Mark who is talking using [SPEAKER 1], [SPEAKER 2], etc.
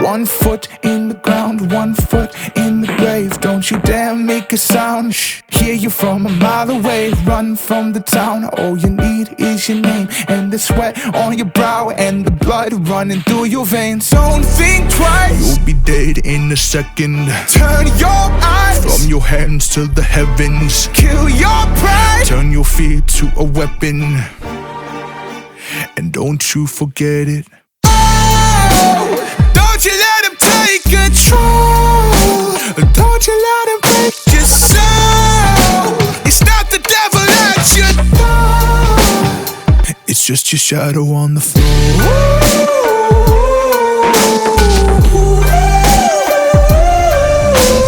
[SPEAKER 1] One foot in the ground, one foot in the grave. Don't you dare make a sound. Shh, hear you from a mile away. Run from the town. All you need is your name and the sweat on your brow and the blood running through your veins. Don't think twice, you'll be dead in a second. Turn your eyes from your hands to the heavens. Kill your pride, turn your fear to a weapon, and don't you forget it. Don't you let him take control. Don't you let him break your soul. It's not the devil at your door. It's just your shadow on the floor.